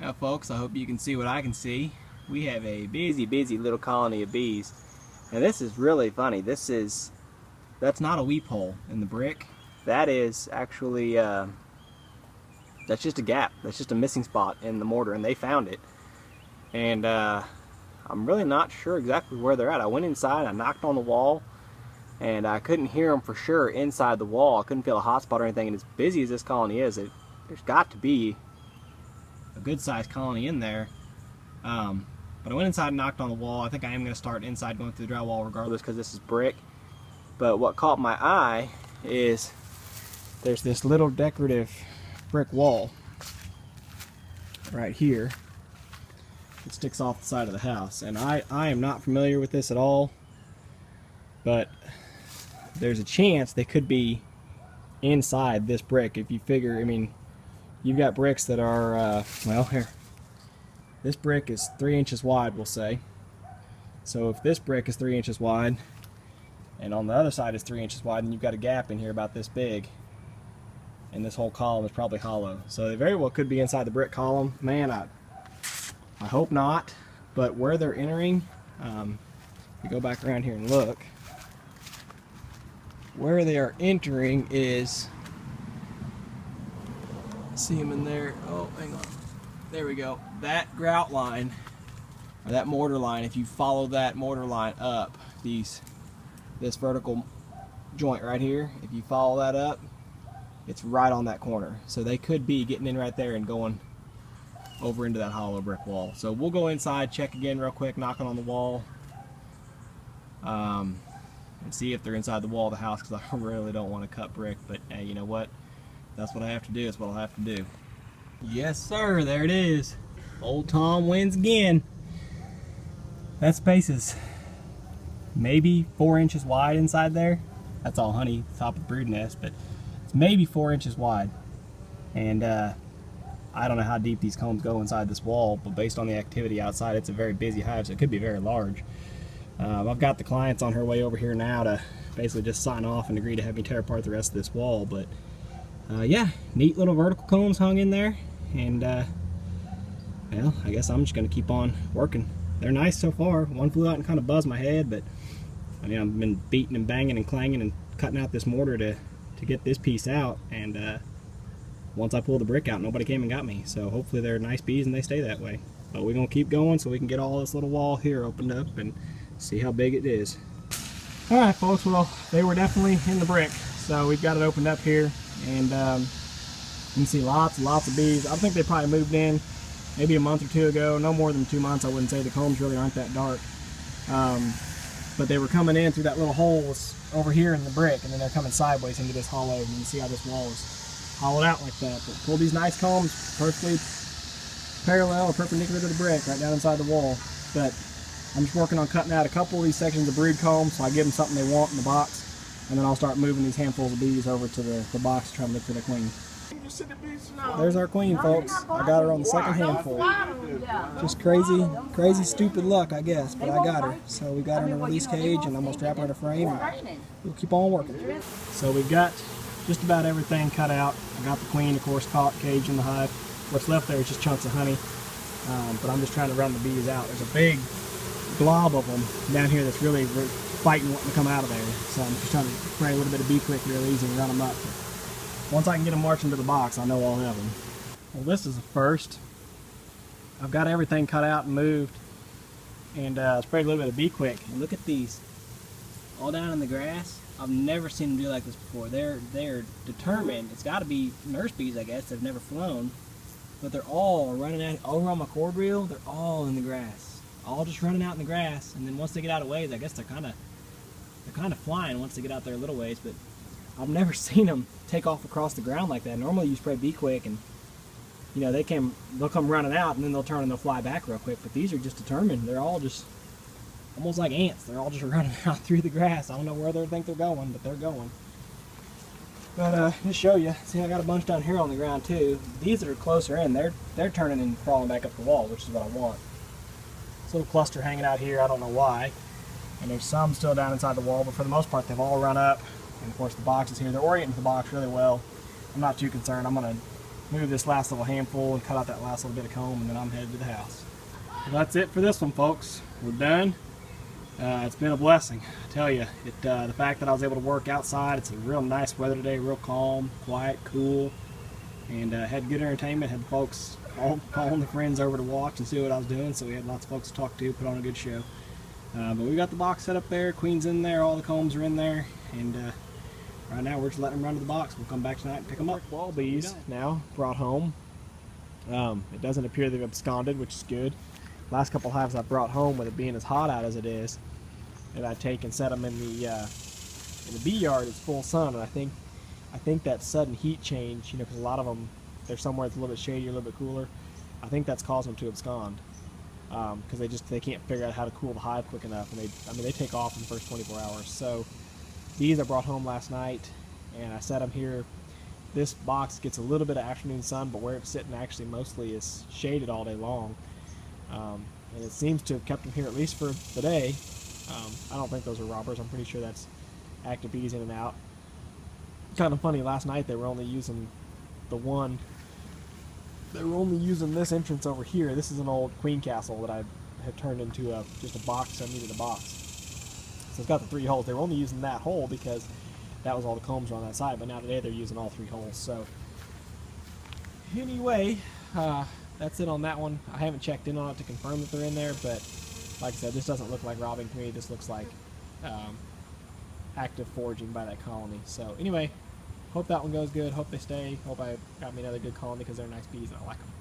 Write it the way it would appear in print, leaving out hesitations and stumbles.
Well, folks, I hope you can see what I can see. We have a busy little colony of bees. And this is really funny. That's not a weep hole in the brick. That is actually, that's just a gap. That's just a missing spot in the mortar, and they found it. And I'm really not sure exactly where they're at. I went inside, I knocked on the wall, and I couldn't hear them for sure inside the wall. I couldn't feel a hot spot or anything, and as busy as this colony is, there's got to be a good sized colony in there. But I went inside and knocked on the wall. I think I am going to start inside going through the drywall regardless because this is brick. But what caught my eye is there's this little decorative brick wall right here. It sticks off the side of the house, and I am not familiar with this at all, but there's a chance they could be inside this brick. If you figure, I mean, you've got bricks that are, well, here, this brick is 3 inches wide, we'll say. So if this brick is 3 inches wide, and on the other side is 3 inches wide, and you've got a gap in here about this big, and this whole column is probably hollow. So they very well could be inside the brick column. Man, I hope not, but where they're entering, if you go back around here and look, where they are entering is, see them in there, oh, hang on, there we go, that grout line, or that mortar line, if you follow that mortar line up, this vertical joint right here, if you follow that up, it's right on that corner. So they could be getting in right there and going over into that hollow brick wall. So we'll go inside, check again real quick, knocking on the wall, and see if they're inside the wall of the house, because I really don't want to cut brick, but hey, you know what? That's what I have to do. That's what I'll have to do. Yes, sir. There it is. Old Tom wins again. That space is maybe 4 inches wide inside there. That's all honey, top of the brood nest, but it's maybe 4 inches wide. And I don't know how deep these combs go inside this wall, but based on the activity outside, it's a very busy hive, so it could be very large. I've got the clients on her way over here now to basically just sign off and agree to have me tear apart the rest of this wall, but yeah, neat little vertical combs hung in there, and well, I guess I'm just going to keep on working. They're nice so far. One flew out and kind of buzzed my head, but I mean, I've been beating and banging and clanging and cutting out this mortar to get this piece out, and once I pulled the brick out, nobody came and got me. So hopefully they're nice bees and they stay that way. But we're going to keep going so we can get all this little wall here opened up and see how big it is. Alright folks, well, they were definitely in the brick. So we've got it opened up here, and you can see lots and lots of bees. I think they probably moved in maybe a month or two ago, no more than 2 months. I wouldn't say. The combs really aren't that dark. But they were coming in through that little hole over here in the brick, and then they're coming sideways into this hollow. And you can see how this wall is hollowed out like that. But pull these nice combs perfectly parallel or perpendicular to the brick right down inside the wall. But I'm just working on cutting out a couple of these sections of brood comb so I give them something they want in the box, and then I'll start moving these handfuls of bees over to the box to try to look for the queen. There's our queen, folks. I got her on the second handful. Just crazy stupid luck, I guess, but I got her. So we got her in a release cage, and I'm going to strap her in a frame, and we'll keep on working. So we've got just about everything cut out. I got the queen, of course, caught, caged in the hive. What's left there is just chunks of honey, but I'm just trying to run the bees out. There's a big blob of them down here that's really fighting wanting to come out of there. So I'm just trying to spray a little bit of bee quick real easy and run them up. Once I can get them marching to the box, I know I'll have them. Well, this is the first. I've got everything cut out and moved, and sprayed a little bit of bee quick. And look at these, all down in the grass. I've never seen them do like this before. They're determined. It's got to be nurse bees, I guess. They've never flown, but they're all running out over on my cord reel. They're all in the grass, all just running out in the grass. And then once they get out of ways, I guess they're kind of flying once they get out there a little ways. But I've never seen them take off across the ground like that. Normally you spray bee quick and, you know, they'll come running out and then they'll turn and they'll fly back real quick. But these are just determined. They're all just almost like ants. They're all just running out through the grass. I don't know where they think they're going, but they're going. But just show you. See, I got a bunch down here on the ground too. These that are closer in, they're turning and crawling back up the wall, which is what I want. This little cluster hanging out here, I don't know why. And there's some still down inside the wall, but for the most part they've all run up. And of course the box is here. They're orienting the box really well. I'm not too concerned. I'm going to move this last little handful and cut out that last little bit of comb, and then I'm headed to the house. Well, that's it for this one, folks. We're done. It's been a blessing, I tell you. The fact that I was able to work outside, it's a real nice weather today, real calm, quiet, cool, and had good entertainment. Had folks calling the friends over to watch and see what I was doing, so we had lots of folks to talk to, put on a good show. But we got the box set up there, queen's in there, all the combs are in there, and right now we're just letting them run to the box. We'll come back tonight and pick them up. Wall bees now brought home. It doesn't appear they've absconded, which is good. Last couple hives I brought home, with it being as hot out as it is, and I take and set them in the bee yard. It's full sun, and I think that sudden heat change, because a lot of them, they're somewhere that's a little bit shadier, a little bit cooler. I think that's caused them to abscond, because they can't figure out how to cool the hive quick enough, and they take off in the first 24 hours. So these I brought home last night, and I set them here. This box gets a little bit of afternoon sun, but where it's sitting actually mostly is shaded all day long, and it seems to have kept them here at least for the day. I don't think those are robbers. I'm pretty sure that's active bees in and out. Kind of funny, last night they were only using this entrance over here. This is an old queen castle that I had turned into just a box, so I needed a box. So it's got the 3 holes. They were only using that hole because that was all the combs were on that side, but now today they're using all 3 holes. So anyway, that's it on that one. I haven't checked in on it to confirm that they're in there, but like I said, this doesn't look like robbing to me. This looks like active foraging by that colony. So anyway, hope that one goes good. Hope they stay. Hope I got me another good colony, because they're nice bees and I like them.